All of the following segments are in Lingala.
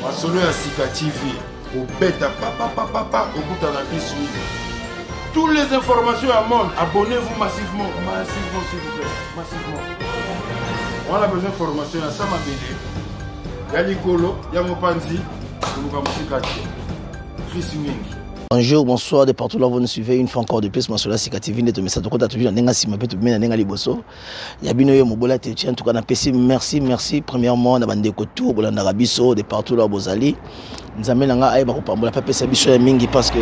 Masolo ya Sika TV. Au bêta papa au bout de la piste. Toutes les informations à monde, abonnez-vous massivement. Massivement s'il vous plaît. Massivement. On a besoin d'informations à Sama BD. Yalikolo, Yamopanzi, Chris Ming. Bonjour, bonsoir de partout là où vous nous suivez. Une fois encore de plus, Masolo Sika TV de message de contact toujours dans si ma peut bien dans liboso. Yabino yo mobola te tient en tout cas na PC merci premièrement na bande ko tour bolanda rabiso de partout là bozali. Nzambe nanga ay ba ko pambola pa pesa biso ya mingi parce que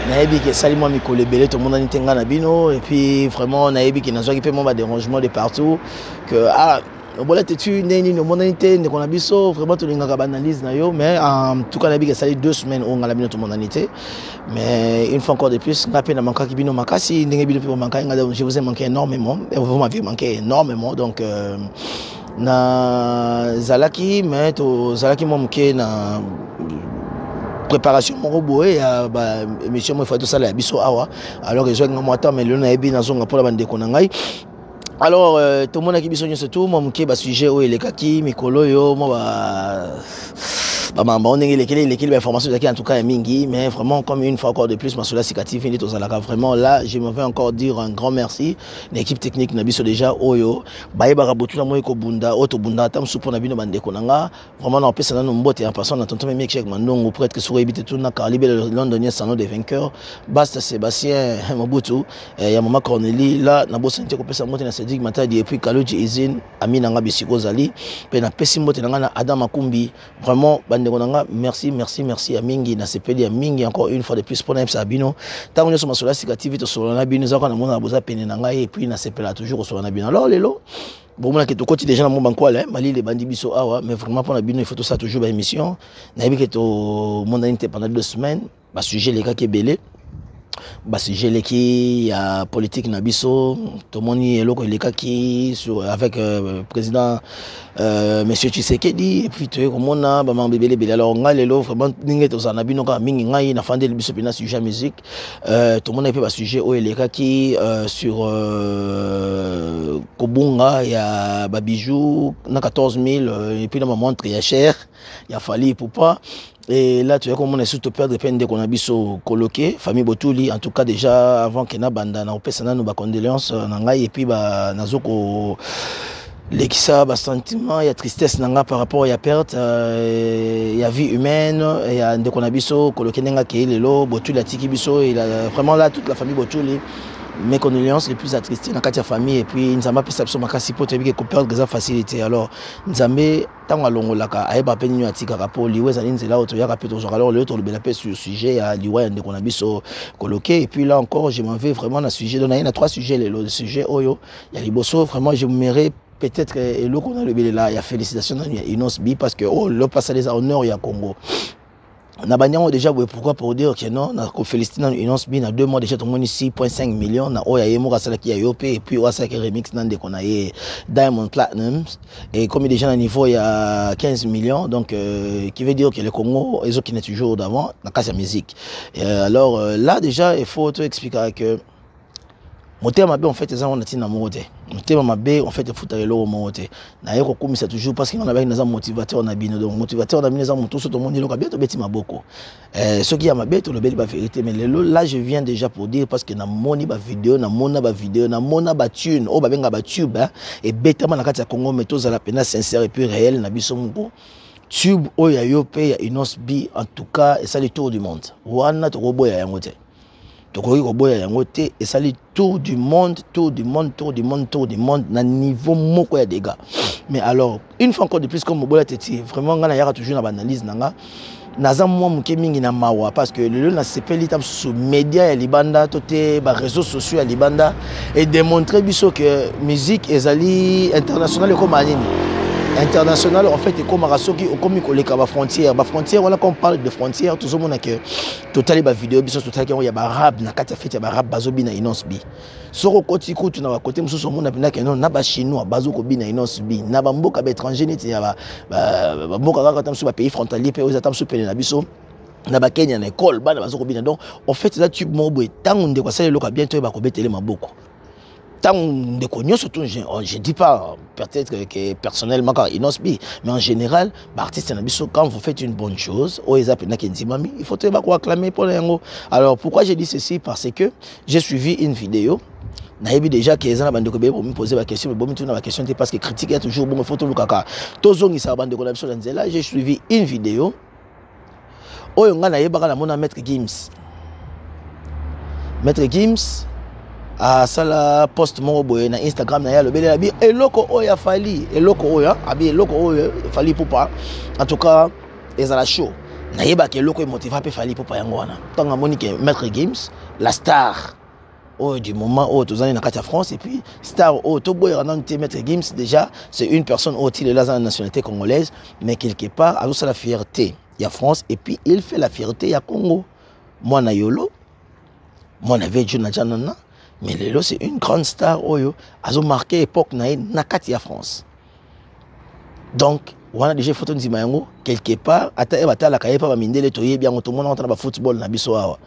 nayebi ke salimo mi ko lebele to monde nitenga na bino et puis vraiment nayebi ke nazo ki pe mo ba dérangement de partout que voilà, tu n'es no mondanité, ne qu'on a biso, vraiment tout le monde analyse na yo, mais en tout cas, nayebi que ça fait 2 semaines où on a la bino tout mondanité, mais une fois encore de plus, n'a peine manqué qui bino makasi, n'engue bino pe manqué, je vous ai manqué énormément, et vous m'avez manqué énormément, donc na zalaki, mais to zalaki momke na préparation mon robot et émission moi faut tout ça la biso awa, alors que je vais moi attendre mais le nayebi na zonga pour la bande konangai. Alors, tout le monde a qui besoin de tout, moi, je suis sujet où il est kaki, Mikolo, yo, moi, on est les informations en tout cas mingi, mais vraiment comme une fois encore de plus, Masolo Sika TV vraiment là, je me vais encore dire un grand merci. L'équipe technique n'a biso déjà oyo, baïba rabotu la moïko bunda, auto bunda, tam soupo na bino bande konanga, vraiment on peut s'en aller en en passant, on a tonton même chèque mandongo pour être que sur éviter tout na Caribe le londonien salon des vainqueurs, Basta Sébastien Mobutu, il y a maman Cornélie là, na bo sentir qu'on peut s'en monter na Cédric Matadi et puis Kaloji Izine, Amina Ngabisiko Zali, puis na Pessi Mote na Adam Makumbi, vraiment merci à mingi na sepeli à mingi encore une fois de plus pour na sabino tango nyoso Masolo Sika TV to solo na bino zaka na mona boza pene na ngai et puis na sepela toujours solo na bino alors lelo bon moi que to koti déjà na mon banko là mali les bandi biso awa mais vraiment pour na bino il faut tout ça toujours ba émission na yebi que to mondanité pendant 2 semaines ba sujet les gars qui belé bah si j'ai l'équipe à politique nabiso tout le monde est là qui sur avec président monsieur Tshisekedi et puis tu es comme on a bah mon bébé alors on a les lots vraiment n'ingé tous en abino quand mingi ngai na fandé le biso pina sujet musique tout le monde est fait bah sujet au les qui sur Kobunga il y a bah bijoux na 14 000 et puis dans ma montre il y a cher il y a fallu pour pas. Et là, tu vois comment on est sous te perdre peine dès qu'on a biso coloqué, famille Botouli, en tout cas déjà avant qu'il y ait banda, na opesana nos condoléances nangai et puis bah nazoko l'exa bah sentiment, il y a tristesse nanga par rapport à la perte, il y a vie humaine, il y a dès qu'on a biso coloqué nenga qui est lelo Botouli a tiki biso, il a vraiment là toute la famille Botouli. Mes condoléances les plus attristées dans la famille et puis nous avons fait ça makasi pour te dire que perdre des facilités alors nous avons tant à longolaka aeba peine atika rapport liwe za nzela auto ya rapide aujourd'hui alors le tour de la paix sur sujet à liwe ndeko na biso coloqué et puis là encore je m'en vais vraiment dans sujet donc il y a 3 sujets le sujet oyo il y a liboso vraiment je me mérite peut-être et le qu'on a le belé là il y a félicitations il y a Inos Bi parce que oh le passé les honneurs il y a Congo. On a déjà pourquoi pour dire que non, on a félicité dans une bi na 2 mois déjà tout le monde 6,5 millions na oya yemo kasala ki yop et puis on a remix dans des qu'on a Diamond Platinum et comme déjà à niveau il y a 15 millions donc qui veut dire que le Congo ils ont qui n'est toujours d'avant dans la musique. Et alors là déjà il faut te expliquer que Motema mabe en fait ça on a tina moté. Motema mabe en fait futa lelo moté. Na yeko komisa toujours parce qu'on a avec des motivateurs na bino donc motivateur na bino za mutu so to monde loka bien to beti maboko. Ce qui a mabe to le beli ba vérité mais lelo là je viens déjà pour dire parce que na moni ba vidéo na mona ba tune o ba benga ba tube et beta na kati ya Congo mais to za la pena sincère et puis réel na biso moko. Tube o ya yo pe ya Inos Bi en tout cas et ça le tour du monde. Wana to robo ya yangote. Et ça les tour du monde na niveau moko ya dégâts mais alors une fois encore de plus comme Mobola Teti vraiment ngana yaka toujours na analyse nanga naza mwa muke mingi na mawa parce que le na sepeli tam sur média ya libanda toté ba réseaux sociaux ya libanda et démontrer biso que musique ezali international comme anini international en fait et comme rasoki comme les frontières voilà quand on parle de frontières tout le monde a que total ba vidéo biso total qu'il y a ba rap na kati fait ba rap bazobi na Inos Bi soko koti kutu na côté mususu monde na que non na ba chinois bazoko bi na Inos Bi na ba mboka ba étranger neti ya ba mboka kaka tam su ba pays frontalier pe oza tam su pele na biso na ba Kenya na école bana bazoko bi na donc en fait ça tube mobo tango ndeko sala loka bientôt ba ko betele maboko tant de connus, surtout, je dis pas peut-être que personnellement, mais en général, artiste, quand vous faites une bonne chose, il faut acclamer pour les. Alors pourquoi j'ai dit ceci? Parce que j'ai suivi une vidéo. Naïbi déjà que les gens pour me poser la question, mais la question était parce que critique est toujours bon, il faut tout le caca. J'ai suivi une vidéo. Oh, on a Maître Gims. Maître Gims. À ça post mon boy na Instagram na ya le bele abi eloko oya fali eloko oya abi eloko oya fali poupa en tout cas ezala show na yeba ke eloko motiva pe fali poupa yango wana tanga monique Maître Gims la star du moment où tous na kati France et puis star to boy na Maître Gims déjà c'est une personne il est là dans la nationalité congolaise mais quelque part a la fierté il y a France et puis il fait la fierté il y a Congo moi na yolo moi na vejo na janana. Mais Lelo, c'est une grande star. Oyo, a marqué l'époque na Katia France. Donc, on a déjà photo de Zimayango, quelque part, à ta la cahier, pas mindele, toye, bien, tout le monde entend le football, na bisoa.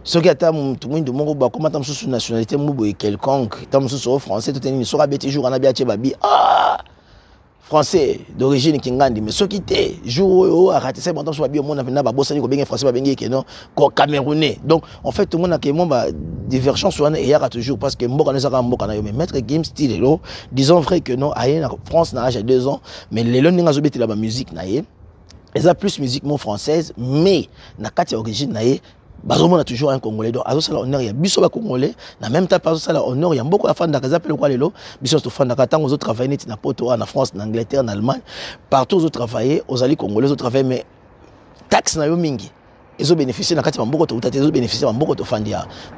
Ce qui a tout le monde, comment tu as une nationalité quelconque, tu as français, tu as une soirée, tu as un babi. Ah! Français d'origine Kingandi, mais ceux qui étaient jour à rater, c'est bon, soit bien, on a bien bossé, bien français, bien qui non, camerounais. Donc en fait tout le monde a une divergence sur un et y toujours parce que moi mais Maître Gims style là, disons vrai que non, à France n'a âge 2 ans, mais les longs n'ont pas la musique naïe, ils ont plus musique française, mais na Katia origine naïe. On a toujours un Congolais, donc à ça honneur il y a biso ba Congolais, na même temps pas ça honneur il y a beaucoup de fans d'Akaza quoi lelo, biso to fans d'Akata aux autres travailler na poto en France, en Angleterre, en Allemagne, partout aux autres travailler, aux alliés congolais aux travailler mais taxe na yo mingi. Ils ont bénéficié de la beaucoup de bénéficié de beaucoup de fans.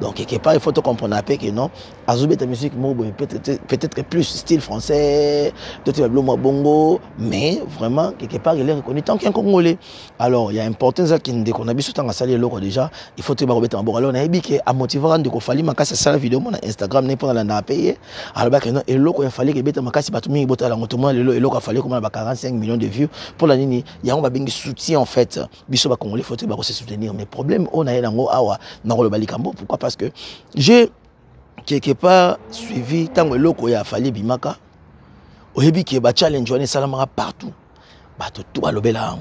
Donc, quelque part, il faut comprendre que non, Azoubé ta musique, peut-être plus style français, peut-être bongo, mais vraiment, quelque part, il est reconnu tant qu'un Congolais. Alors, il y a importance qu'on a vu sur le salé déjà, il faut te remettre en bon. Alors, on a dit qu'à motiver, il fallait que ça la vidéo, mon Instagram, n'est pas dans la paye. Alors, il fallait que bête ma casse, tout le monde, il fallait comme 45 millions de vues pour la ligne. Il y a un soutien en fait, biso Congolais, il faut te mais problème on a awa le balikambo pourquoi parce que j'ai quelque part suivi tant loko ya fali bimaka oyebi ke ba challenge on salamara partout ba to tout alobela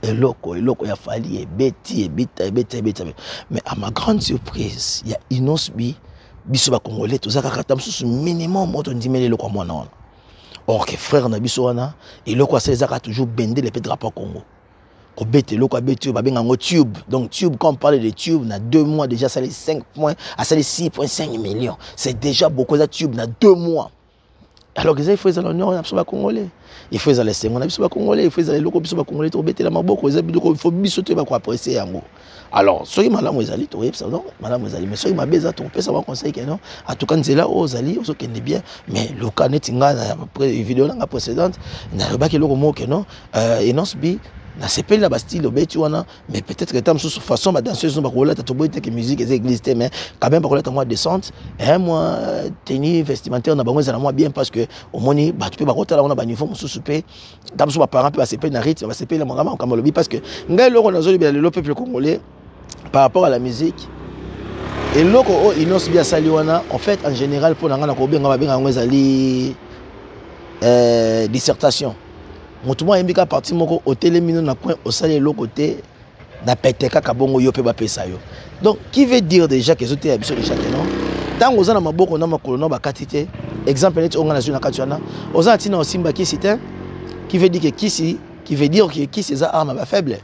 ngo eloko ya fali et beti mais à ma grande surprise il y a Inosbi biso ba congolais to zaka kata msusu minimum moto ndimele loko mwana wana or que frère na biso wana eloko ça zaka toujours bender les drapeaux Congo. Tube. Donc Tube, quand on parle de Tube, on a 2 mois déjà, ça les 5 points, ça les 6,5 millions. C'est déjà beaucoup de Tube, on a 2 mois. Alors que ça, il faut les l'honneur, on a besoin de Congolais. Il faut les aller on a besoin de Congolais, il faut les aller locaux, besoin de Congolais, il faut bêter la main beaucoup, il faut bisoter, il faut apprécier en gros. Alors, ceux qui madame Zali, tu sais, non, madame Zali, mais ceux qui m'a baisé, tu peux savoir conseil que non. À tout cas, c'est là, aux Zali, aux qui est bien, mais le cas n'est après vidéo là précédente, il n'y a pas que le mot que non, et non, na sepeli la bastille obeti wana mais peut-être que tam sous façon ba danseuse ba kolata to boite que musique et église mais quand même ba kolata moi descente et moi tenue vestimentaire na bango za moi bien parce que au moni ba tu peux ba kotala on a ba niveau sous souper tam sous ba parents peut ba sepeli na rythme ba sepeli la mangama comme lobi parce que ngai loko na zoli le peuple congolais par rapport à la musique et loko inos bien sali wana en fait en général pour nga na ko benga ba benga ngo ezali dissertation. Motumo yembika parti moko hôtel mino na coin au salé l'autre côté na peteka kabongo yo pe ba pesa yo. Donc qui veut dire déjà que zoté abiso de chaque non. Tant aux na maboko na makolo na ba katite exemple net on na zona katiana aux atina osimba qui c'est qui veut dire que qui veut dire que qui c'est ça arme ba faible.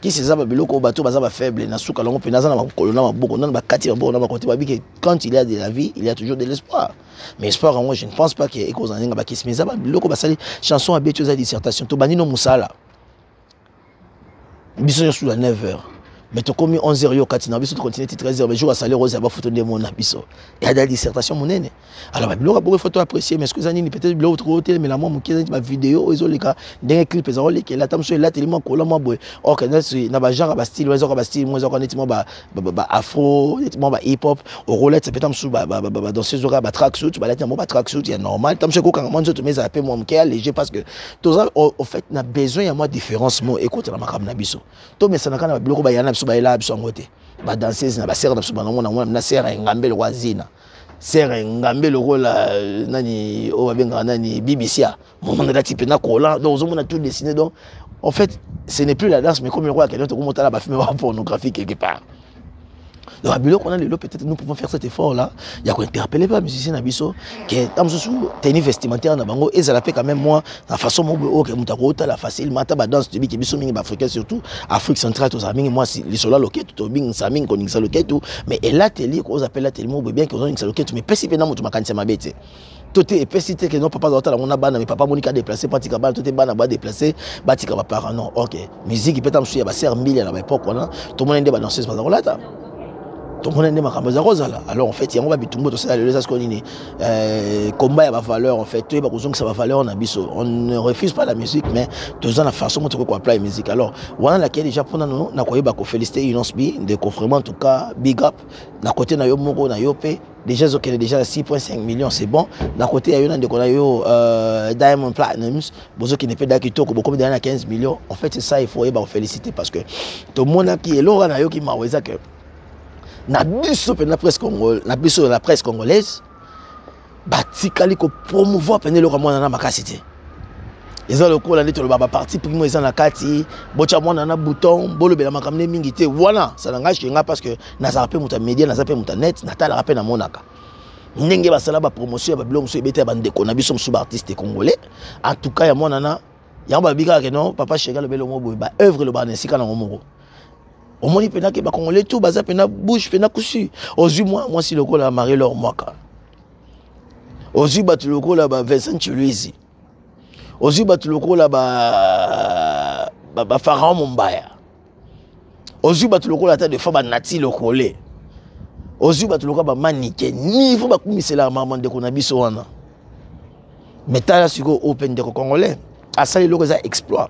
Qui c'est ça ba biloko bato ba za ba faible na suka longo penaza na makolo na maboko na ba kati ba na ba côté ba bi quand il y a de la vie, il y a toujours de l'espoir. Mais espoir moi je ne pense pas que eko zanenga ba kisi mais ça ba biloko ba sali chanson habituée à dissertation to banino musala. Biso sur la 9h. Mais tu commis 11h yo katina biso continuer 13h mais jour à salaire rose ba photo de mon biso. Et à la dissertation mon nene. Alors ba biloko beaucoup photo apprécier mais est-ce que zanini peut-être biloko trop hôtel mais la moi mukeza ma vidéo ils ont les cas des clips ils ont les que la tamso là tellement collement boy. OK na ba genre ba style ba style moi on nettement ba afro nettement ba hip hop au roulette ça peut tamso ba dans ces horaires ba track suit ba là ba track suit c'est normal tamso ko quand moi je te mets à peu moi m'ké léger parce que tout ça au fait n'a besoin il y a moi différence moi écoute la makam na biso. To mais ça na kana biloko ba yana ba là biso ngote ba danseuse na ba sœur na biso ba na sœur ngambel wazina serre ngambe le rôle nani o abenga nani BBC moment de la type na cola donc on a tout dessiné donc en fait ce n'est plus la danse mais comme le roi quelqu'un te monter là ba film pornographique quelque part. Donc, on a peut-être nous pouvons faire cet effort-là. Il y a qu'on interpeller pas musicien Nabiso que dans ce tenue vestimentaire na bango et ça la fait quand même moi la façon mo que mutakota la facile mata ba danse bi ke biso mingi ba africain surtout Afrique centrale to ça mingi moi les sola loquet to bing ça mingi koning ça loquet tout mais et là télé qu'on appelle la télé mo bien que on ça loquet mais pesi pena mutu makanisa mabete. Tout est pesité que non papa dans on a bana mais papa monika déplacé pratika bana tout est bana ba déplacé batika ba parents non OK musique peut être ya ba ser 1000 à la époque on tout le monde est danseuse par là. Alors en fait, il y a un bitumbo to ça le qu'on combat à valeur en fait, tu pas que ça va valeur on a biso. On ne refuse pas la musique mais tous la façon dont on appelle la musique. Alors, voilà laquelle déjà pour nous na ko yeba ko féliciter Inosbi de vraiment en tout cas big up na côté na yo moko na yo pe déjà zo déjà 6.5 millions c'est bon. Na côté ya yo na de ko na yo Diamond Platinums, bozo qui ne peut d'acquito ko comme derrière 15 millions. En fait, c'est ça il faut yeba féliciter parce que tout le monde qui est là na yo qui m'a weza que na biso pe na presse congolaise batikali ko promouvoir pe le mwana na makasité eza lokola ndito lo baba parti primo eza na kati bocha mwana na bouton bolo bela makamne mingi te voilà ça n'engage que nga parce que na za pe muta média na za pe muta net na tala rappel na monaka ndenge basala ba promotion ba blog so ebeta ba ndeko na biso msu ba artiste congolais en tout cas ya mwana na ya ba bika que non papa chega le belo mo boy ba œuvre le ba nesika na ngomoro au moins pena que ba congolais tout baza pena bouche pena cousu ozu moi si le la Marie Laure Mwaka ozu ba tu le la ba Vincent Chiluizi ozu ba tu le la ba Pharaon Mumbaya ozu ba tu le la tête de femme Nati le colé ozu ba tu le ba Maniké ni faut ba kumisela maman de kona biso wana metala siko open de congolais à ça le za exploit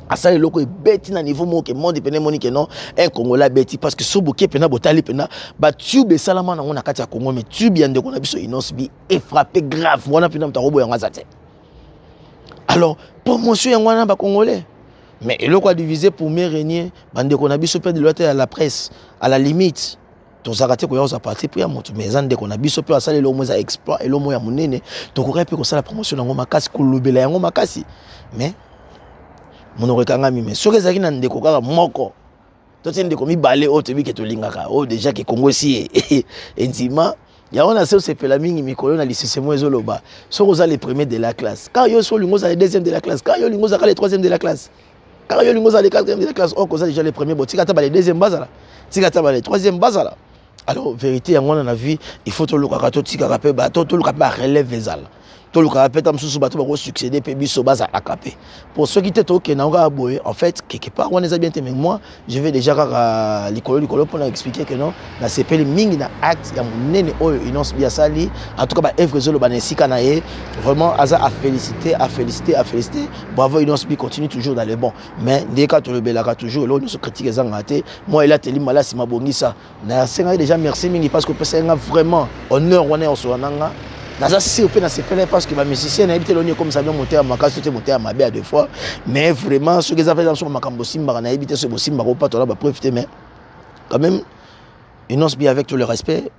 à ça le beti na niveau mo que monde pene monique non un congolais beti parce que soboké pena botali pena ba tube salama na ngona kati ya Congo mais tube ya ndeko na biso Inosbi est frappé grave wana pena mtarobo ya ngazate alors promotion ya ngwana ba congolais mais eloko a divisé pour mieux régner bandeko na biso pe de l'autre à la presse à la limite tozakate ko yoza parti pour ya moto mais ndeko na biso pe asale lo mo za exploit et lo mo ya munene to ko pe ko sala promotion na ngoma kasi ko lobela ya ngoma kasi mais mon rekangami mais soki ezaki na ndeko kaka moko to te ndeko mibale o tebi ke tolingaka o déjà ke Congo si intima ya on a se sepela mingi mikolo na lisisemo ezoloba soki oza les premiers de la classe car yo so lingo za les deuxième de la classe car yo lingo za les troisième de la classe car yo lingo za les quatrième de la classe o koza déjà les premiers botika ta ba les deuxième bazala tika ta ba les troisième bazala alors vérité yango na vie il faut to lokaka to tika ka pe ba to lokaka ba relève ezala tout le cas peut-être mususu bato ba ko succéder pe biso baza akapé pour ceux qui étaient au Kenanga boy en fait quelque part on les a bien mais moi je vais déjà à l'école pour expliquer que non la CPL mingi na acte ya monene oyo Inosbi asali en tout cas ba œuvre zolo banesika na ye vraiment aza à féliciter bravo Inosbi continue toujours dans le bon mais dès que tu le belaka toujours là nous se critique les engaté moi il a teli malasi mabongisa na senga déjà merci mingi parce que c'est vraiment honneur on est en sonanga naza surpris na sepele parce que ba musicien na ebité l'oni comme ça bien monter à makasi te monter à mabe à deux fois mais vraiment ce que ça fait dans son makambo simba na ebité ce simba ko pas là ba profiter mais quand même Inosbi avec tout le respect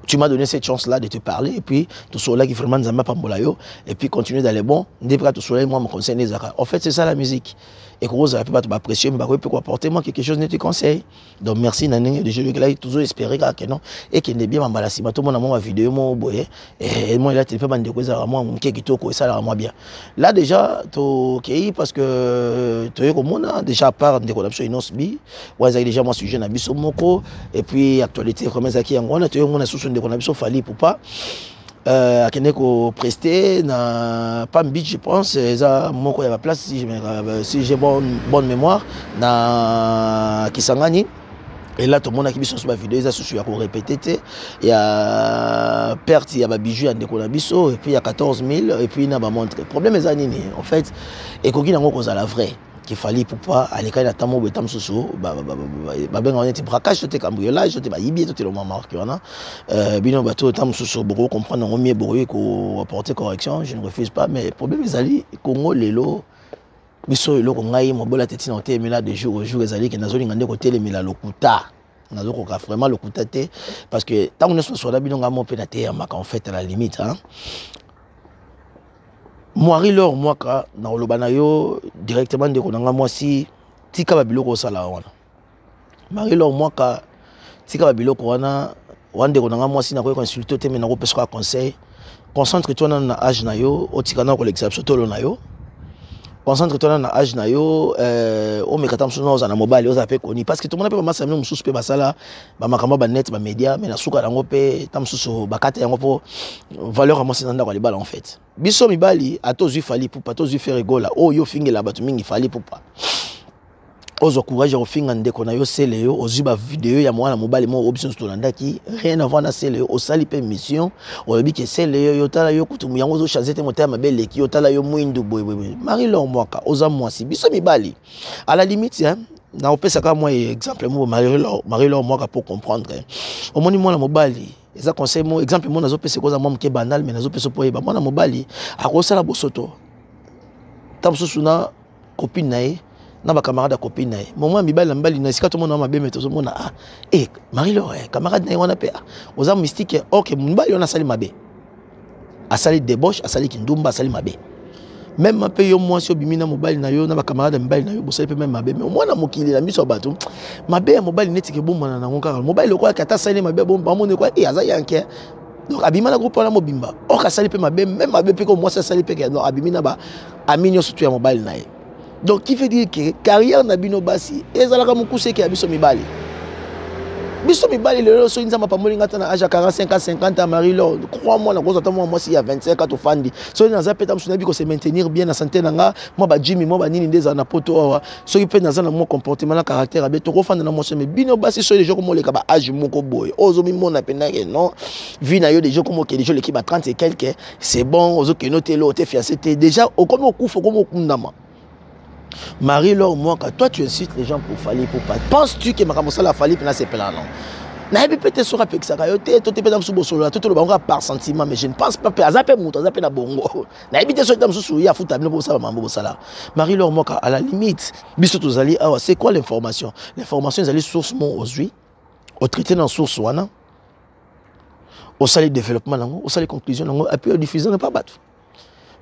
tu m'as donné cette chance là de te parler et puis tout cela qui vraiment nzamba pambola yo et puis continuer d'aller bon ndepra tout cela moi me conseille les en fait c'est ça la musique et que ça peut pas te apprécier mais peut quoi apporter moi quelque chose ne te conseille donc merci nané de jeu que là toujours espérer que non et qu'il est bien mambala si tout mon ma vidéo mon boye et moi il a te fait bande quoi moi mon qui kitoko ça là moi bien là déjà to OK parce que tu es comme on déjà part de corruption Inosbi ouais ça déjà moi sujet na biso moko et puis actualité vraiment ça qui on a tu on a sous de corruption fallait pour pas à Keneko presté na Palm Beach je pense ça moko ya place si j'ai bonne mémoire na Kisangani et là tout le monde qui biso sur la vidéo ça sur à répéter il y a perte il y a ba bijoux ndeko na biso et puis il y a 14 000 et puis na ba montre problème est nini en fait et koki nango ko za la vraie qu'il fallait pour pas aller quand il a tamo betam soso ben on était braquage c'était cambriolage c'était ba yibi c'était le moment marqué on a bino bateau tam soso beaucoup comprendre en mieux bourré ko apporter correction je ne refuse pas mais problème ezali Congo lelo biso lelo ko ngai mo bola teti na te mais là de jour au jour ezali que nazo lingande ko tele mais la lokuta nazokoka vraiment le contacter parce que tant que soit là binonga mo penate en fait à la limite hein Moari lor mwaka na olobana yo directement de konanga mwasi tika ba biloko sala wana Marie lor mwaka tika ba biloko wana wande konanga mwasi na ko consulter te mais na ko pesa conseil concentre-toi na âge na yo otika na ko l'exception tolo na yo concentre-toi na âge na yo o mekata msuno za na mobile oza pe koni parce que tout le monde peut massa même mususu pe basala ba makamba ba net ba média mais na suka yango pe tamsusu bakata yango po valeur amosi nanda kwa libala en fait biso mibali atozu fali pour pas tozu faire rigola oh yo fingela batu mingi fali pour pas ozo courage au finga ndeko na yo sele yo ozuba vidéo ya mwana mobali mo option stolandaki rien avant na sele yo osali pe mission olobi ke sele yo yotala yo kutumu yango zo chazete motema mabele ki yotala yo mwindu boy Marie Laure mwaka oza mwasi biso mibali à la limite hein na opesa ka moi exemple mo Marie Laure mwaka pour comprendre au moni mwana mobali eza conseil mo exemple mo nazo pesa koza mwa mke banal mais nazo pesa po yeba mwana mobali akosala bosoto tamsusu na copine nae na ba camarade à copine nae moment mibali mbali na sika to mona mabe meto so mona ah Marie Laure camarade nae wana pe oza mystique OK mbali ona sali mabe asali débauche asali kindumba asali mabe même un peu yo moi si obimina mobile na yo na ba camarade mbali na yo bosali pe même mabe mais mwana mokili la miso bato mabe ya mobile neti ke bomba na ngokaka mobile ko kata sali mabe bomba mone ko aza yanke donc abimana groupe na mobimba o ka sali pe mabe même mabe pe ko moi ça sali pe ke non abimina ba aminyo surtout ya mobile na ye. Donc, qui veut dire que carrière na bino basi, ezalaka mukuse ki abiso mibali. Biso mibali lelo so inza mapamoli ngata na âge 45 à 50 ans Marie Laure. Crois-moi na koza tamo moi si ya 25 ans to fandi. So na za peta msuna biko se maintenir bien na santé nanga, moi ba Jimmy, moi ba nini ndeza na poto awa. So ki pe na za na mo comportement na caractère abe to ko fanda na mo se mais bino basi so les gens comme le ka ba âge moko boy. Ozo mi mona pena que non. Vu na yo des gens comme que les gens l'équipe à 30 et quelques, c'est bon, ozo que noté lo te fiancé déjà au comme au coup faut comme au kundama. Marie Laure moi quand toi tu incites les gens pour faller pour pas penses-tu que makamosa la faller là c'est plein non na ebi peut-être sur avec ça kayote to te peut sur bosolo to to ba par sentiment mais je ne pense pas à zape muto zape na bongo na ebi te sur tam sous ya futa bien pour ça mambo sala Marie Laure moi à la limite biso to zali ah c'est quoi l'information ils allaient source mon aujourd'hui au traité dans source wana au sali développement nango au sali conclusion nango et puis au diffusion ne pas battre.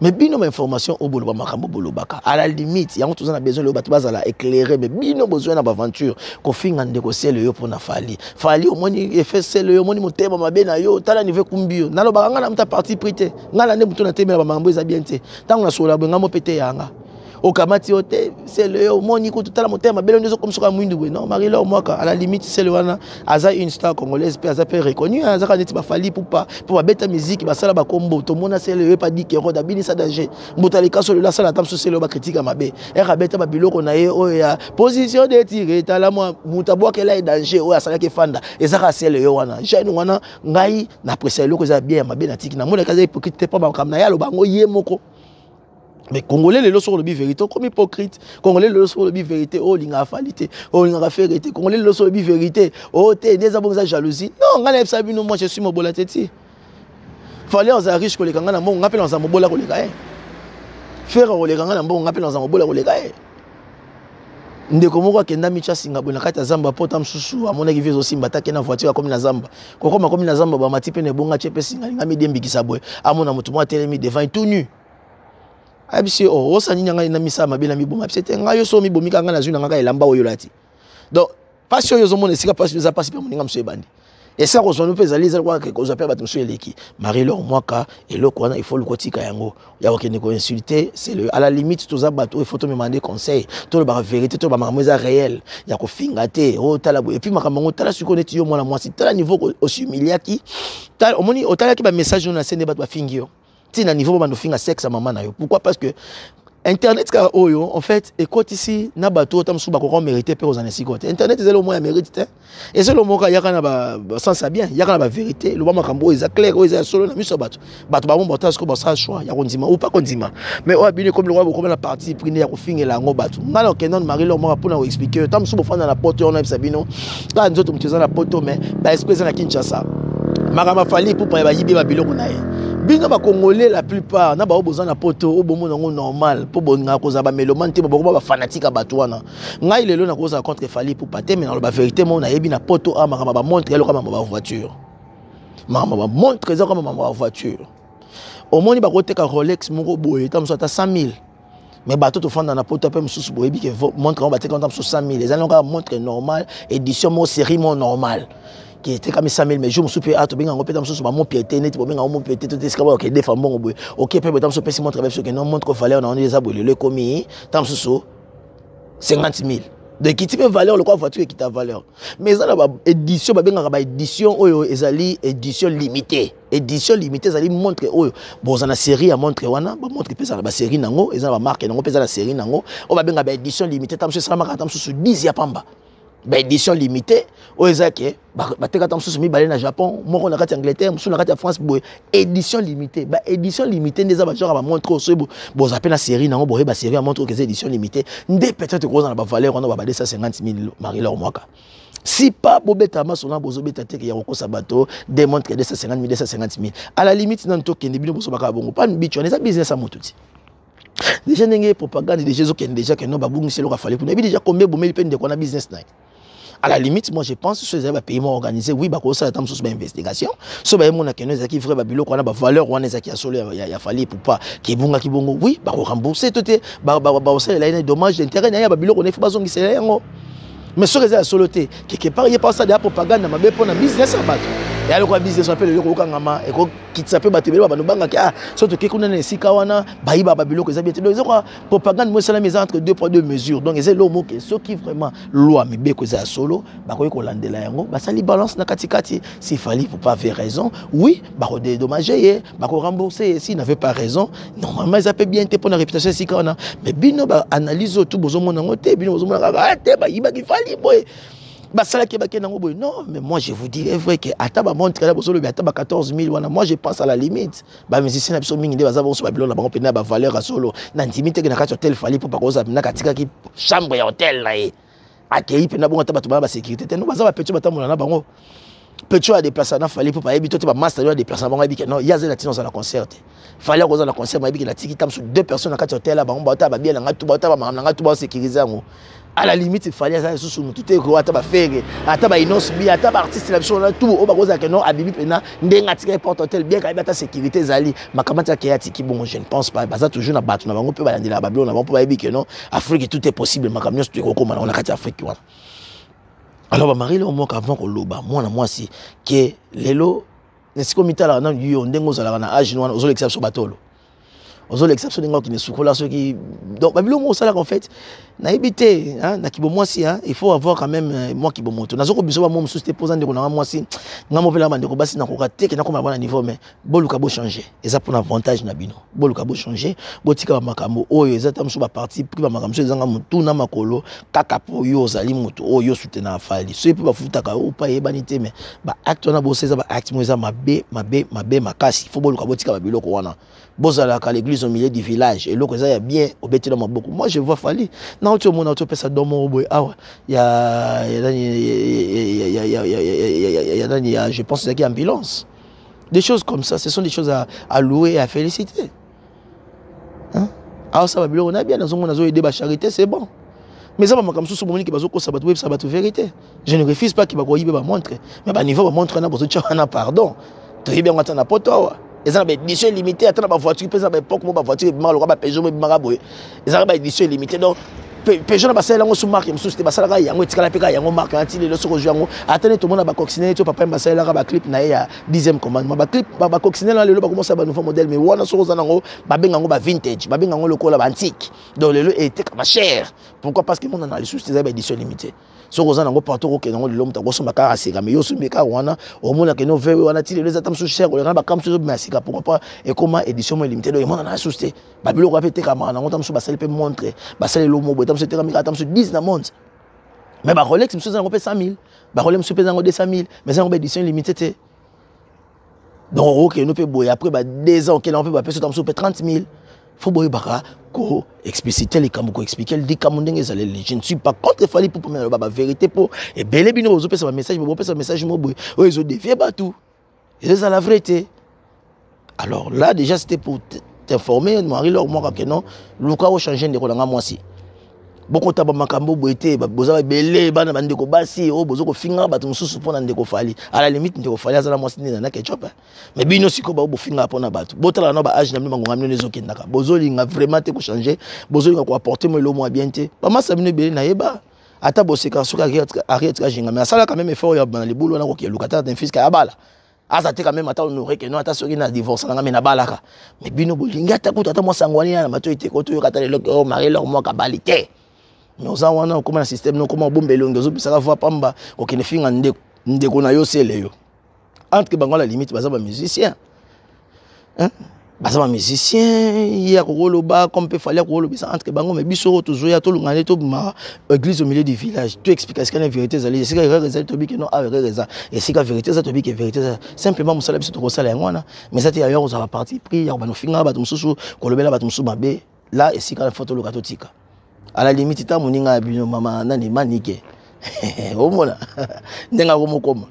Mais bino ma information au bolo makambo bolo baka à la limite yango tous on a besoin le bato bazala éclairer mais bino besoin na aventure ko finga ndeko sele yo pour na fali au moni effet sele yo moni motema mabe na yo tala niveau kumbio nalo banga na mta parti prité ngala ne mutu na temela ba mambo eza bien te tango na sola benga mo pété yanga au kamati ote sele yo moni ko tala motema belo ndezo comme soka mwindu we non Marie Laure moi à la limite sele wana aza une star congolaise pe aza pe reconnue aza ka neti ba fali pour beta musique ba sala ba kombo to mona sele yo pas dit que roda bini sa danger mbotali kaso le la sala tam so sele ba critique mabe e ka beta ba biloko na ye o ya position de tirer tala moi mutabwa ke la danger o asala ke fanda eza ka sele yo wana jeune wana ngai na apprécier loko za bien mabe na tiki na mona kaza hypocrite pas ba kam na ya lo bango ye moko. Mais Congolais les sur le bi vérité comme hypocrite Congolais les sur le bi vérité oh linga falité oh linga vérité Congolais les sur le bi vérité oh t'es des abons à jalousie non ngala sabi no moi je suis mobola teti fallait on a riche ko le kanga na mo ngapela on mobola ko le kae faire ko le kanga na mo ngapela on mobola ko le kae ndeko moko akenda micha singa bona kata zamba pota msusu amona ki vizo simba take na voiture comme na zamba kokoma comme na zamba ba matipe ne bonga chepe singa ngami dembikisa boy amona mutu mo telemi devant tout nu abisi o sani nyanga na misa mabela miboma c'était ngayo so mibomi kanga na zuna ngaka elamba oyo lati donc passion yo zo mona sika passion za pasi pe moninga mso ebandi et ça reçoit nous pesa liza kwa ko za pe bat mso eleki Marie Laure mwaka eloko wana il faut le kotika yango ya okene ko insulter c'est le à la limite to za bato il faut te demander conseil to le ba vérité to ba mamoza réel ya ko fingate o tala et puis makamango tala siko neti yo mwana mwasi tala niveau au humiliaki tala omoni o tala ki ba message na sende bat ba fingio na niveau bando finga sexe maman na yo pourquoi parce que internet ka oyo en fait écoute ici na bato tam sou ba ko mériter pe aux années côté internet c'est le moins mérite et c'est le mot ka yaka na ba sens ça bien yaka na ba vérité le ba makambo eza clair eza solo na miso bato ba bon botage ko ba sa choix ya kondima ou pas kondima mais o abine comme le roi comme la partie prendre ya ko finga la ngo bato ngalo kenon Marie Laure moi pour na expliquer tam sou fanda na poto on a sabino ka nzoto mteza na poto mais ba espèce na Kinshasa makama fali pour pa ba yibi ba biloko na ye Bino ba Congolais la plupart na ba besoin na poto o bomo nango normal po bonga ko za ba mélomane te ba fanatique batwana ngai lelo na ko za contre Fally pour paté mais na ba vérité mo na yebi na poto a makama ba montre elo kama ba voiture makama ba montre eza kama ba voiture au moni ba ko teka Rolex moko boye tam so ta 100 000 mais bateau to fanda na poto pe mususu boye bi ke montre on ba teka tam so 100 000 les allons montre normal édition mo série mo normal qui était comme 100 000 mais je me suis payé à tout bien en repétant sur mon piété net pour bien en mon piété tout est ok des femmes bon ok peut être sur mon travail sur que non montre valeur on a des abonnés le commis tant sous 50 000 de qui type valeur le quoi voiture qui ta valeur mais ça là édition ba bien ba édition oyo ezali édition limitée ezali montre oyo bon ça na série à montre wana ba montre pesa ba série nango ezali ba marque nango pesa la série nango on ba bien ba édition limitée tant ça ma tant sous 10 ya pamba ba édition limitée o ezake ba teka tam susu mi balé na Japon moko na kati Angleterre musu na kati ya France boy édition limitée ba édition limitée ndeza ba genre ba montre o so bo za na série nango boye ba série à montre que c'est édition limitée ndé peut-être ko za na ba valeur on ba 250 000 Marie leur moka si pas bobeta masona bozo beta te ya ko sabato démontre 250 000 à la limite nan to kende bino bozo baka bongo pas bicho on est business à motuti déjà n'engé propagande déjà que non ba bungi selo ka Fally pour déjà combien bomeli peine de ko na business na. À la limite, moi je pense que ces paiements organisés, oui, bah ça attend sur investigation. So bah mon akeno zaki vrai babilo qu'on a valeur on zaki a solo ya Fally pour pas qui bonga oui, bah rembourser tout est bah ça là dommage d'intérêt ya babilo qu'on est pas zongi c'est yango. Mais sur les soloté quelque part il y a pas ça de la propagande na mabe pour na business à battre. Et alors quoi business appelle le kokangama et ko kitsape batebelo ba no banga ki surtout ke kuna na sika wana ba iba babilo ko zabi donc quoi propagande moi c'est la mise entre 2 poids 2 mesures donc c'est le mot que ceux qui vraiment loi mi be ko za solo ba ko landela yango ba sali balance na katikati s'il fallait pour pas faire raison oui ba ko dédommager ba ko rembourser s'il n'avait pas raison normalement ça peut bien te pour la réputation sika wana mais bino ba analyse tout bozo mona ngote bino bozo mona te ba iba ki Fally boy. Non, mais moi je vous dirais vrai que à taba montre là pour le ataba 14 000 moi je pense à la limite ba musicien na biso mingi nde bazaba so babilo na bango pena ba valeur à solo na intimité que na kati hôtel Fally pour pas ko za na katika ki chambre ya hôtel là akei pena bongo taba to ba sécurité te no bazaba petit batamona na bango petit a déplacer na Fally pour pas éviter to ba master de déplacer bango bi que non ya zela tino za la concert Fally ko za la concert ma bi que la tiki tam sur 2 personnes na kati hôtel là bango ba ta ba bien na ngatu ba ta ba na ngatu ba sécuriser ngo. À la limite il fallait ça sous tout est gros ataba faire ataba innocent bien ataba artiste la biso tout o ba koza que non abibi pena ndenga tika porte hôtel bien ka bata sécurité zali makamata ke yati ki bon je ne pense pas baza toujours na batu na bango pe ba ndila babilo na bango ba yebi que non Afrique tout est possible makamio tout ko koma na kati Afrique wana alors ba Marie le moment avant ko loba moi si que lelo nesiko mitala na yo ndengo zala na age wana ozo l'exception batolo ozo l'exception ngo qui ne soukola ceux qui donc babilo mo sala en fait na habité hein na kibo moi si hein il faut avoir quand même moi kibo moto nazo ko biso ba mo société posant de na moi si ngamo pela bande ko basi na ko raté que na ko ma bona niveau mais boluka bo changer et ça pour avantage na bino boluka bo changer botika ba makambo oyo ezata mso ba parti pris ba makambo ezanga mutu na makolo kaka po yo zali mutu oyo soutenir Fally so pe ba futaka o pa yebanité mais ba acte na bo seza ba acte mo eza mabe makasi il faut boluka botika ba biloko wana bozala ka l'église au milieu du village et loko ya bien obeti na maboko moi je vois Fally na auto mona auto pesa domo boy awa ya je pense qu'il y a ambulance des choses comme ça ce sont des choses à louer et à féliciter hein alors ça va bien on a bien dans on a aider ba charité c'est bon mais ça va comme sous moni qui bazo ko sabato web sabato vérité je ne refuse pas qu'il va ko yibe ba montre mais ba niveau ba montre na bozo tchana pardon to yibe ngata na poto awa ils ont une édition limitée, attends ma voiture, ils ont une voiture, ils ont une Peugeot, ils ont une édition limitée. Donc, Peugeot n'a pas celle-là, on marque, ils ont ça là, ils ont une marque, ils ont une attendez tout le monde a cocciné, tu papa m'a celle là, ba clip na ya 10e commandement, ba clip, ba cocciné là, le ba commence à nouveau modèle, mais on a sur zanango, ba bengango ba vintage, ba bengango le cola antique. Donc le était comme cher. Pourquoi? Parce que mon a les sous, ils ont une édition limitée. So zanango partout que dans l'homme ta gosso makara asika, mais yo sou meka wana, au monde que no veut on a tiré les attentes sous cher, on a ba comme sur masika, pourquoi pas et comment édition limitée. Donc mon a sousté. Ba bilo ko pété comme on a sous ba sel peut montrer, ba sel le mot, tam sur terrain, tam sur 10 na monde. Mais ba Rolex monsieur ça on paye 100 000. Ba Rolex monsieur paye 200 000, mais ça on paye édition limitée. Donc OK, nous peut boy après ba 2 ans qu'on peut ba payer sur tam sur 30 000. Faut boy baka ko expliciter les comme ko expliquer dit comme ndenge ça je ne suis pas contre Fally pour mettre la vérité pour et belé bino ozo pesa message mo pesa message mo boy o ezo défier ba tout. Et ça la vérité. Alors là, déjà, c'était pour t'informer, Marie-Laure, moi, que non, Luka a changé de quoi, moi aussi. Beaucoup de makambo boité, boza belé, bana bandeko basi, oh bozo ko finga ba tumususu pona ndeko fali. À la limite ndeko fali azala mwasi na ketchup. Mais bino siko ba bo finga pona batu. Botala na ba âge na mbango ngamino nezo kendaka. Bozo linga vraiment te ko changer, bozo linga ko apporter mo lo mo bien te. Ba masa bino belé na yeba. Ata boseka suka arrête ka jinga. Mais asala quand même effort ya bana libulu na ko ke lukata d'un fils ka abala. Asa te quand même ata honoré que non ata soki na divorce na na balaka. Mais bino bolinga ta kuta ata mo sangwani na mato ite ko to yo kata le oh Marie-Laure mo ka balite. Mais on a comment le système non comment bombe longue zo bisa va pamba ko kene finga ndeko na yo sele yo entre bango la limite baza ba musicien hein baza ba musicien ya ko loba comme peut fallait ko loba entre bango mais biso to zo ya to lungane to ma église au milieu du village tu expliques ce que la vérité zali c'est que raison to bi que non avec raison et c'est que la vérité ça to bi que vérité simplement musala biso to ko sala ngwana mais ça te ya yo za parti pris ya ba no finga ba to mususu ko lobela ba to mususu mabe là et c'est que la photo lokato tika. À la limite, ta moninga bino mama nani manike. Omona. Ndenga komo koma.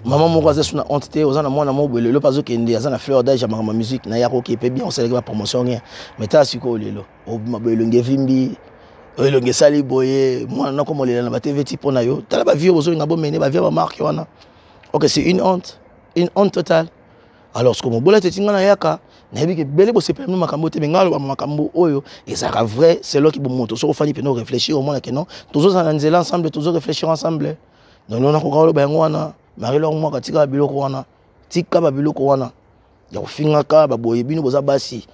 Maman moko aza suna honte te ozana mwana mobele le pazo kende aza na fleur d'âge ma musique na yako ki pe bien on célèbre la promotion rien. Mais ta siko lelo. O mabelo ngevimbi. O elonge sali boye mwana na komo lela na ba TV tipo na yo. Tala ba vieux ozo ngabo mene ba vieux ba marque wana. OK, c'est une honte totale. Alors ce que mon bola te tinga na yaka na yebi ke bele bo se permis makambo te ngalo ba makambo oyo et ça ka vrai c'est là qui bon moto so fani pe no réfléchir au moins que non toujours en nzela ensemble toujours réfléchir ensemble non non na ko kalo ba ngwana Marie-Laure mo ka tika biloko wana tika ba biloko wana ya kofinga ka ba boye bino boza basi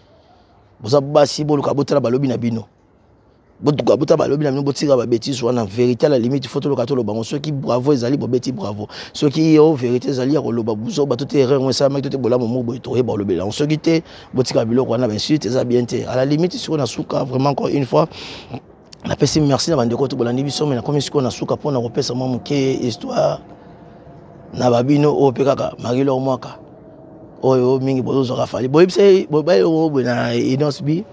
boluka botala balobi na bino botuka bota balobi na bino botira ba bêtise wana vérité à la limite il faut to loka to lobango ceux qui bravo ezali bo bêtise bravo ceux qui au vérité ezali ya koloba buzo ba tout erreur on ça mec to bola mo boy to ba lobi la ceux qui te botika biloko wana bien sûr ça bien te à la limite sur na souka vraiment encore une fois na pesi merci na bandeko to bolandi biso mais na comme siko na souka pona ko pesa mo ke histoire na babino o pekaka Marie-Laure mwaka oyo mingi bozo ka fali boyebse bobayo na inosbi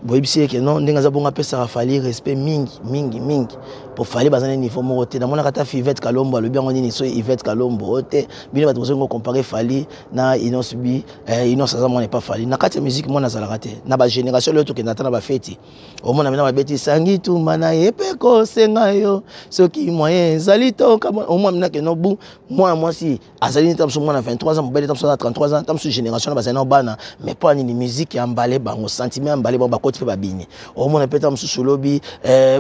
boyebise que non ndenga za bonga pesa fali respect mingi pour fali bazana niveau moko te na mona kata Yvette Kalombo le bien on ni so Yvette Kalombo te bino bato ngo comparer fali na inosbi inos za mona pas fali na kati musique mona za la raté na ba génération le to ke natana ba fête au mona mena ba beti sangi tu mana epeko senga yo soki moyen zali to kama au moins mena ke no bu moi si azali tam so mona 23 ans mbele tam so 33 ans tam so génération ba zana bana mais pas ni musique ya mbale bango sentiment mbale ba koti pe ba bini au mona peta msusu lobi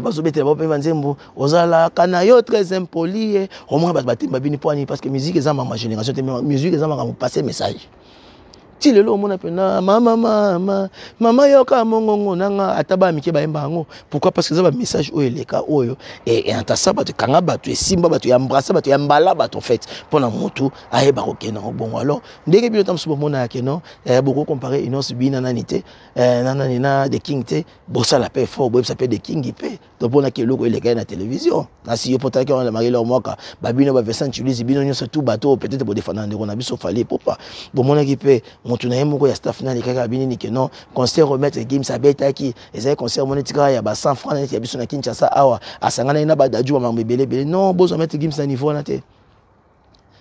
bazo bete ba pe vanzembo ozala kana yo très impoli au moins ba temba bini poani parce que musique ezama ma génération te musique ezama ka passer message ti lelo mona pena mama yo ka mongongo nanga ataba mike ba yemba ngo pourquoi parce que ça ba message oyo eleka oyo et antasa ba te kanga ba tu simba ba tu embrasser ba tu embala ba en fait pona moto ayeba ko kena bon alors ndenge bi tam subo mona ke non beaucoup comparer inos bina nanité nanani na de king te bossa la paix fort bo ça peut de king pe to pona ke loko eleka na télévision na si yo pota ke on la Marie-Laure mwaka ba bino ba Vincent Chulisi bino nyonso tout bateau peut-être pour défendre ndeko na biso fallait pas bon mona ki pe motu na yemoko ya staff na likaka bini ni ke non concert remettre game ça beta ki ezay concert monetika ya ba 100 francs ya biso na Kinshasa awa asangana ina ba daju ba mbebele non bozo mettre game ça niveau na te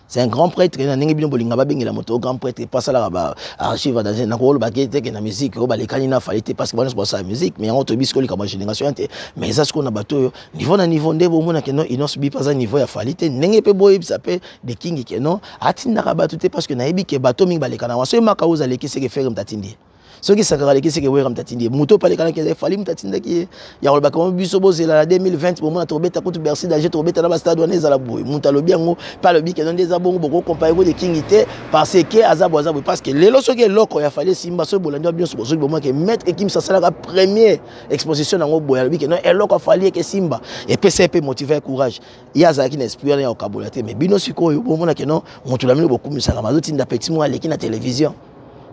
c'est un grand prêtre na ningi bino bolinga ba bengela moto grand prêtre passe la ba archive dans na ko ba ke na musique ko ba lekani na fallait parce que bon c'est ça musique mais on te bisko li comme génération te mais ça ce qu'on a bateau niveau na niveau ndebo mona ke non inos bi pas niveau ya fallait ningi pe boy ça peut de king ke non atinda ka bateau te parce que na yebi ke bateau mingi ba lekana wa so maka uza leki se ke faire mtatindi soki sakara leki se ke wera mtatindi moto pa lekana ke fallait mtatinda ki ya ko ba comme biso bozela la 2020 bon mona to beta ko Bercy danger to beta na ba stade wana ezala boy muta lobi yango pa lobi ke non des abongo boko comparer ko de king te parce que azabo parce que lelo soki loko ya fallait simba so bolandi bien so soki bon que mettre équipe ça sala la première exposition nango boy lobi ke non eloko fallait que simba et PCP motiver courage ya za ki na esprit ya okabolate mais bino sikoyo bon mona ke non mutu la mino beaucoup misala mazoti nda petit moi leki na télévision.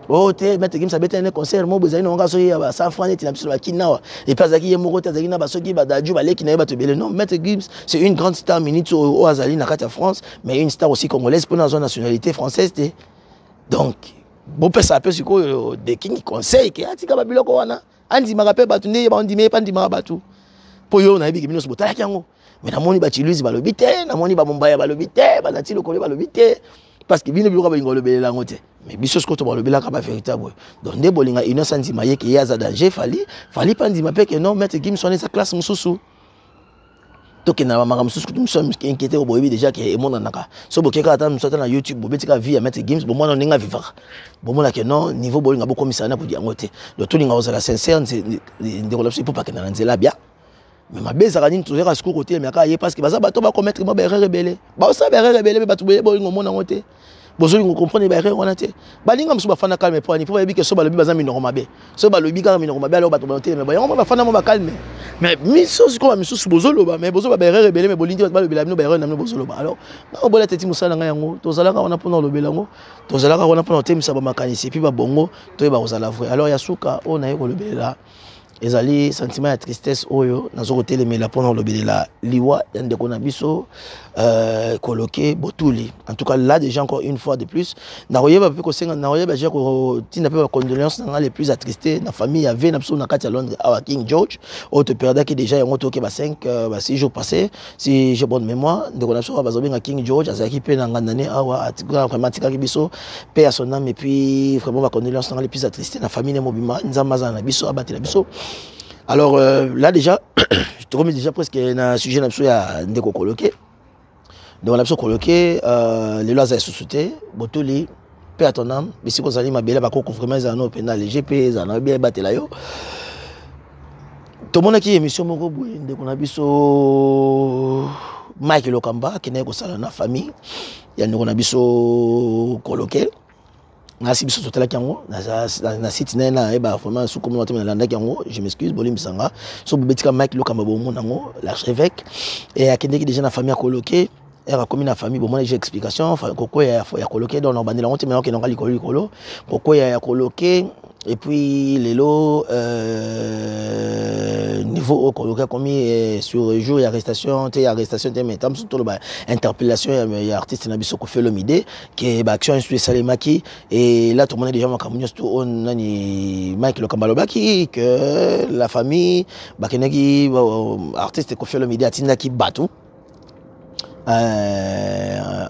Oh te mettre game ça bête un concert mo bozali nonga so ya ba 100 francs ti na biso ba kinawa et pas zaki yemoko ta zaki na ba soki ba daju ba leki na ba to bele non mettre Gibbs c'est une grande star minute au Azali na kata France mais une star aussi congolaise pour notre nationalité française te donc bon peut ça peut siko de king conseil ke atika ba biloko wana andi makape batu nde ba ndi me pa ndi mabatu po yo na yebi ke bino so botala yango mais na moni ba Chiluse ba lobité na moni ba Mombaya ba lobité ba Natilo Kole ba lobité parce que bino biloko balinga lobela ngote mais biso ce que to balobela ka ba véritable donc de bolinga innocent maye que ya za danger fali pas ndima pe que non mettre Gims sonner sa classe mususu to que na ba maka mususu nous sommes inquiétés au boyebi déjà que e mona naka so bokeka ata musata na YouTube bobetika vie à mettre Gims bo mona ninga vivre bo mona que non niveau bolinga bo komisana pour dire ngote donc to linga ozala sincère de relation pour pas que na nzela bien mais ma beza kanini toujours à ce côté mais ka ye parce que baza bato ba commettre mo ba erreur rebelle ba sa ba erreur rebelle mais bato bolingo mona ngote bozoli ko comprendre ba erreur wana te balinga musu bafana calme pour ni pour yebi que so balobi baza minoko mabe so balobi ka minoko mabe alors bato banote mais ba yango bafana mo ba calme mais miso siko ba miso bozolo ba mais bozolo ba erreur rebelle mais bolindi ba lobela bino ba erreur na bozolo ba alors na bola teti musala nga yango tozalaka wana pona lobela ngo tozalaka wana pona temisa ba makanisi puis ba bongo to ba kozala vrai alors ya suka on na yeko lobela ezali sentiment ya tristesse oyo nazo kotelemela pona lobela liwa yande kona biso coloqué botuli en tout cas là déjà encore une fois de plus na royeba pe ko senga na royeba je ko tina pe ba condoléances na les plus attristés na famille avait na biso na kati à Londres à King George au te perdre qui déjà yango to ke ba 5 ba 6 jours passés si j'ai bonne mémoire de ko na biso ba zobenga King George azaki pe na ngandane awa atika vraiment tika biso paix à son âme et puis vraiment ba condoléances na les plus attristés na famille mobima nzamaza na biso abatela biso. Alors là déjà, je te remets déjà presque un sujet à ndeko coloqué. Donc on a coloqué les lois à sous-souté, botoli, paix à ton âme, mais si vous allez ma belle, bako vraiment ils en pénal, les GP, ils en bien battu là yo. Tout le monde qui émission moko boye ndeko na biso Mike Lokamba qui n'est ko sala na famille, ya ndeko na biso coloqué. Nasi biso totala kango na site na eba vraiment sous communauté na landa kango je m'excuse bolim sanga so betika Mike Lokamba bo monango l'archevêque et akende ki déjà na famille a coloqué era comme na famille bon moi j'ai explication koko ya coloqué dans na bandela onte mais on nga likolo koko ya coloqué et puis lelo niveau au coloqué commis sur jour il y a arrestation mais tam surtout le interpellation il y a artiste na biso ko fait l'omide qui ba action sur Salemaki et là tout le monde est déjà makamunyo tout on nani Mike Lokamba lobaki que la famille ba kenaki artiste ko fait l'omide atinda ki batu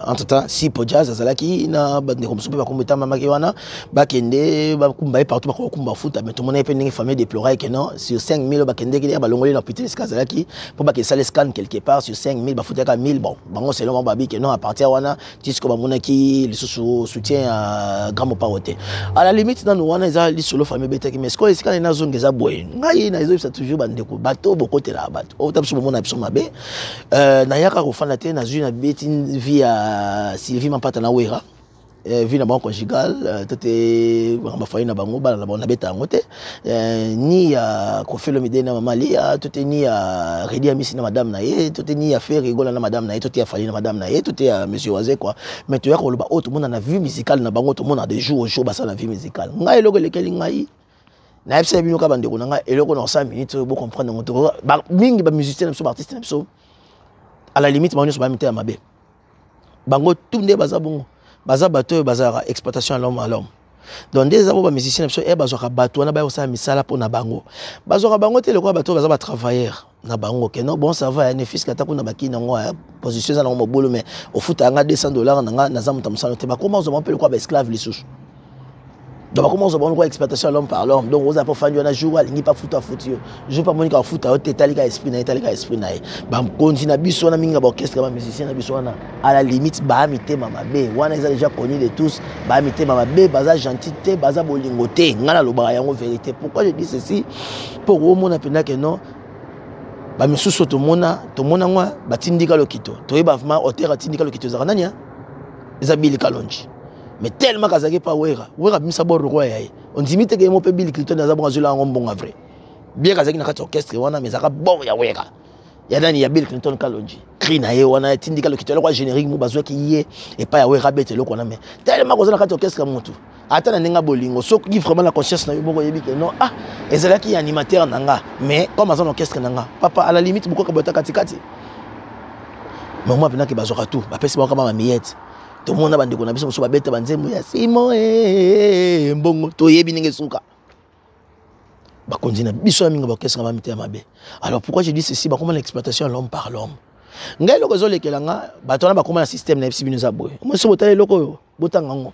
entre temps si podjaz azalaki na bande comme super combattant mamaki wana bakende bakumba partout bakumba foot mais tout le monde est une famille déplorée que non sur 5000 bakende ki balongoli na petit skazalaki pour bake sale scan quelque part sur 5000 bafutaka 1000 bon bango selon babi que non à partir wana tisco bamonaki le soutien à grand paroté à la limite dans nous wana ezali solo famille betaki mais ce scan na zone ngeza boy ngai na izo ça toujours bande ko bateau bokote la bateau o tapso mona biso mabe na yaka ko fana te na une vie à Sylvie Mampata na Wera vie na banque conjugale toté ma famille na bango bana na bona beta ngote ni à ko fait le midi na mama lia toté ni à Redi Amisi na madame na ye toté ni à faire rigola na madame na ye toté à Fali na madame na ye toté à monsieur Wazé quoi mais tu as ko loba autre monde na vie musicale na bango tout monde a des jours au show basa na vie musicale ngai loko lekeli ngai na epse bino ka bande ko na ngai eloko na 5 minutes pour comprendre ngoto ba mingi ba musicien na so artiste na so à la limite bango ba mité à mabe bango tout nde baza bongo baza bato baza exploitation à l'homme donc des abo ba musiciens so e bazo ka bato na ba osala misala pour na bango bazo ka bango te le quoi bato baza ba travailleur na bango que non bon ça va ne fisc ata kuna baki na ngo position na ngo bolo mais au foot anga $200 na nga na zamu tamsano te ba comment on appelle quoi ba esclave les sous. Donc comment on voit l'exploitation l'homme par l'homme donc on a pas fait un jour il n'y pas foot à foot je pas monique à foot à talika esprit na ba continue biso na minga ba orchestre ba musicien na biso na à la limite ba mité mama be wana ils ont déjà connu de tous ba mité mama be baza gentillité baza bolingoté ngala loba yango vérité pourquoi je dis ceci pour au monde apena que non ba misuso to mona ngwa batindika lokito to yeba vraiment hôtel tindika lokito za nani ezabili kalonji mais tellement kazaki pa wera bimisa boro kwa yaye on dimite ke mo pe Bill Clinton na zabonga zula ngombonga vrai bien kazaki na kati orchestre wana mais zaka bor ya wera ya nani ya Bill Clinton kalonji krina ye wana tindika lo kitelo kwa générique mo bazwa ki ye et pas ya wera bete lo kona mais tellement kozala kati orchestre mutu ata na ninga bolingo so qui vraiment la conscience na yo boko yebi ke non ezalaki animateur nanga mais comme azon orchestre nanga papa à la limite boko ka bota katikati mais moi pena ke bazwa tout ba pesi ba kama miette tout le monde a bandé qu'on a besoin de bête banzemu ya Simon mbongo to yebi ninge suka ba konzina biso minga ba kesa ba mité mabe alors pourquoi je dis ceci ba comment l'exploitation l'homme par l'homme ngai loko ezolekela nga bato wana bakoma na système na ebisi bino eza boye moi so botala eloko oyo botanga yango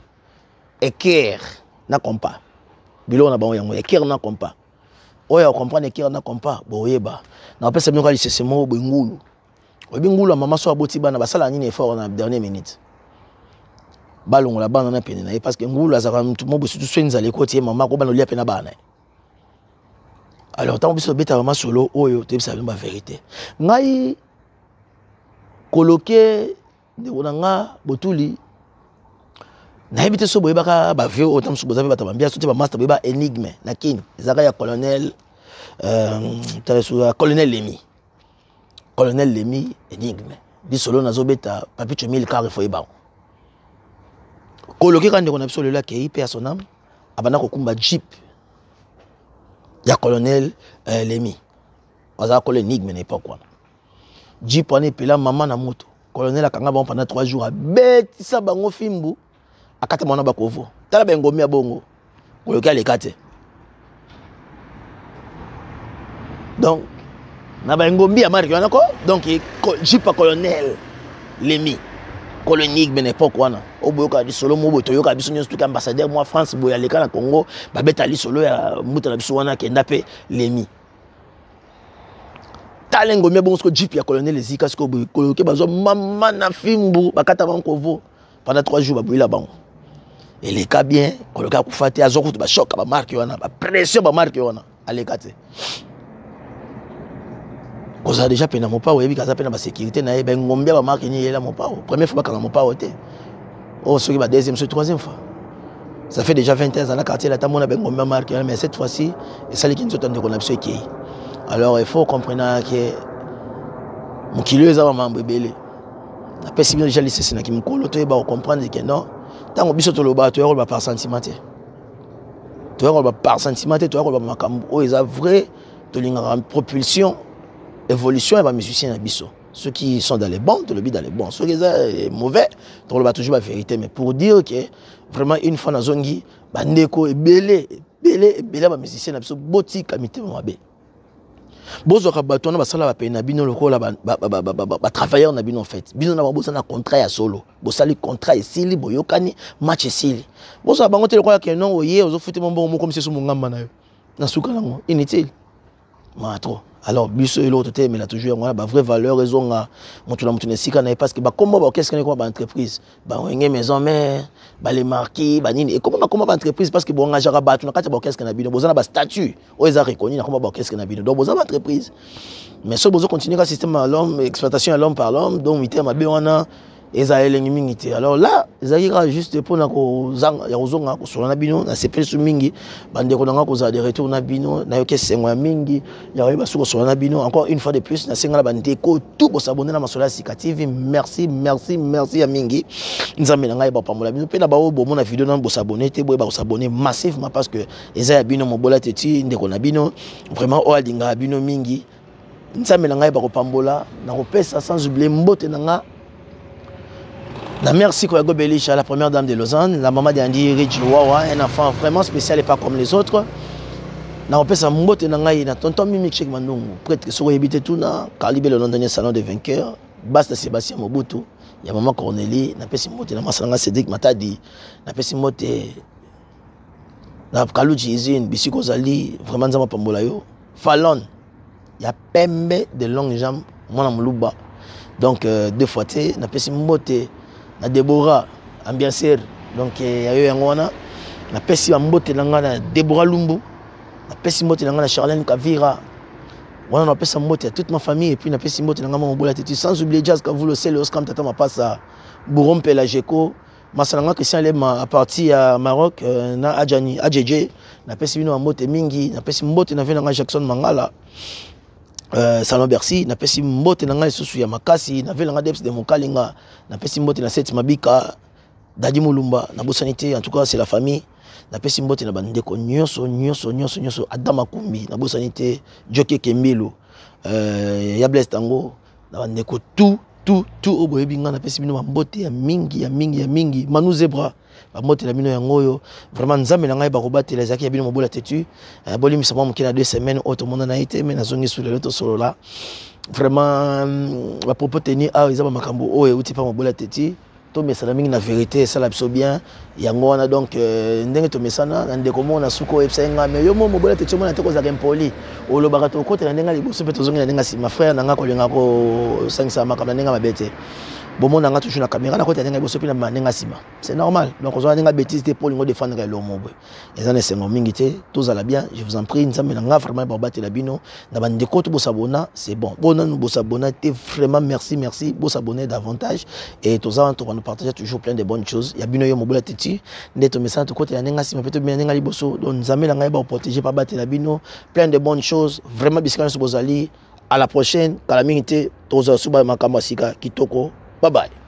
équerre na compas biloko na bango yango équerre na compas oyo akomprendre équerre na compas boyeba na opesa bino ka lisese moko boye ngulu oyebi ngulu ya mama so aboti bana basala nini effort na dernière minute balongola bana na pene na ye parce que ngulu azaka mutu mo surtout so nzala ekoti ye mama ko bana olia pena bana alors tant biso beta mama solo oyo tebisa bino ba vérité ngai coloquer de nga botuli na ebité so boyebaka ba vieux autant so bozabe bata bambia so te ba master boyeba énigme na kini ezaka ya colonel colonel Lemi énigme di solo nazo beta papicho 1000 carré fo yeba coloquer quand on a biso le là qui paix à son âme abana ko kumba jeep ya colonel Lemi oza ko l'énigme n'importe quoi jeep on est pela maman na moto colonel akanga bon pendant 3 jours beti sa bango fimbu akata mwana bakovo tala bengomi ya bongo coloquer les kate donc na bengombi ya marque wana ko donc jeep colonel Lemi colonique mais n'importe quoi na oboyoka di solo mo boto yoka biso nyonso tout ambassadeur moi France boya leka na Congo ba beta li solo ya muta na biso wana kenda pe Lemi talengo mia bongo jeep ya colonel ezika sko boyoke bazo mama na fimbu bakata bankovo pendant 3 jours ba boyila bango et les cas bien coloka kufate azoko ba choc ba marque wana ba pression ba marque wana alekate koza déjà pena mopa oyebi kaza pena ba sécurité na yeba ngombia ba marque ni yela mopa première fois ba kanga mopa ote oh soki ba deuxième fois troisième fois ça fait déjà 20 ans dans la quartier là tamona ben ngombia marque mais cette fois-ci et ça les qui nous attendent qu'on a besoin qui alors il faut comprendre que mon kilo eza mambo belé la pesi bien déjà lycée na ki mukolo to yeba comprendre que non tango biso to loba to yeba par sentiment to yeba par sentiment to yeba makambo o eza vrai to linga propulsion évolution et les musiciens biso ceux qui sont dans les bons de le dans les bons ceux qui sont mauvais on va toujours la vérité mais pour dire que vraiment une fois dans zongi bandeko et belé ba musiciens biso boti kamité mabe bozo ka bato na basala ba pena bino lokola ba travailleurs na bino en fait bino na bosa na contrat ya solo bosali contrat esili boyokani match esili bozo bango te lokola que non oye ozo futé mon bon mo comme c'est sur mon ngamba na yo na suka nango inutile ma trop. Alors biso et l'autre mais là toujours on a ba vraie valeur raison à montu na mutune sika na parce que ba comment ba qu'est-ce que quoi ba entreprise ba ngé maison mère ba les marquis ba nini et comment ba entreprise parce que bon ngajara ba tu na kati ba qu'est-ce que na bino bozana ba statut o eza reconnu na comment ba qu'est-ce que na bino donc bozana entreprise mais so bozo continuer ka système à l'homme exploitation à l'homme par l'homme donc mité ma be wana eza elengi mingi te alors là ezakira juste pour na ko zanga ya kozonga ko solo na bino na sepel su mingi bande ko nanga ko za de retour na bino na yo kesengo ya mingi ya yeba su ko solo na bino encore une fois de plus na senga la bande ko tout ko s'abonner na masola Sika TV merci ya mingi nzambe na ngai ba pambola bino pe na ba o bo mona vidéo na bo s'abonner te bo ba s'abonner massivement parce que eza ya bino mobola teti ndeko na bino vraiment o alinga bino mingi nzambe na ngai ba ko pambola na ko pesa sans oublier mbote na nga. La merci Koyago Belisha, la première dame de Lausanne, la maman d'Andy Ridgewawa, un enfant vraiment spécial et pas comme les autres. Na opesa mbote na ngai na tonton Mimi Chek Mandungu, prêtre que soko yebite tout na Calibre le londonien salon des vainqueurs, Basta Sébastien Mobutu, ya maman Cornélie, na pesi mbote na masanga Cédric Matadi, na pesi mbote na Kaluji Izine, Bisiko Zali, vraiment nzama pambola yo. Fallon, ya pembe de longue jambe, mwana muluba. Donc 2 fois té, na pesi mbote na Deborah ambianceur donc yayo yangona na pesi mbote nanga na Deborah Lumbu na pesi mbote nanga na Charlène Kavira wana na pesi mbote à toute ma famille et puis na pesi mbote nanga mo bola tete sans oublier Jazz Kavulo c'est le Oscar tata ma passe à Bourrom Pelageko masalanga Christian Lema à partir à Maroc na Adjani Adjeje na pesi bino mbote mingi na pesi mbote na vena Jackson Mangala Salon Bercy na pesi mbote na ngai susu ya makasi na vela nga Debs de Mokalinga na pesi mbote na Seti Mabika Dadi Mulumba na bosanité en tout cas c'est la famille na pesi mbote na bandeko nyonso Adama Kumbi na bosanité Joke Kembelo ya Blaise Tango na bandeko tout oboyebi nga na pesi bino mbote ya mingi Manu Zebra bamotela bino yango yo vraiment nzambe na ngai bakobatela ezaki ya bino mobola tetu bolimisa mwa moke na 2 semaines oyo tomona na ye te me nazongi su lelo tosolola vraiment bapropos teni awa eza bamakambo oyo euti mpa mobola tetu tomesana mingi na vérité esala biso bien yango wana donc ndenge tomesana na ndeko moko na suki oyebisa ye nga me yo mo mobola tetu omona te kozalaka impoli olobaka tokotela ndenge liboso mpe tozongi na ndenge nsima frère na nga kolinga kosangisa makambo na ndenge mabe te bomona nga toujours na caméra na kota ndenge liboso mpe na ndenge nsima c'est normal donc ozala ndenge bêtise te mpo lingo défendre elongo boye eza na esengo mingi te tozala bien je vous en prie nzambe na nga vraiment babatela bino na bandeko to bosabona c'est bon bona nous bosabona te vraiment merci bosabonner davantage et tozala to nous partager toujours plein de bonnes choses ya bino yo mobola teti ndeto mesana to kota ndenge nsima pe to bien ndenge liboso donc nzambe na nga ba protéger pa batela bino plein de bonnes choses vraiment bisikana so bozali à la prochaine kala mingi te tozala suba makambo sika kitoko. Bye bye.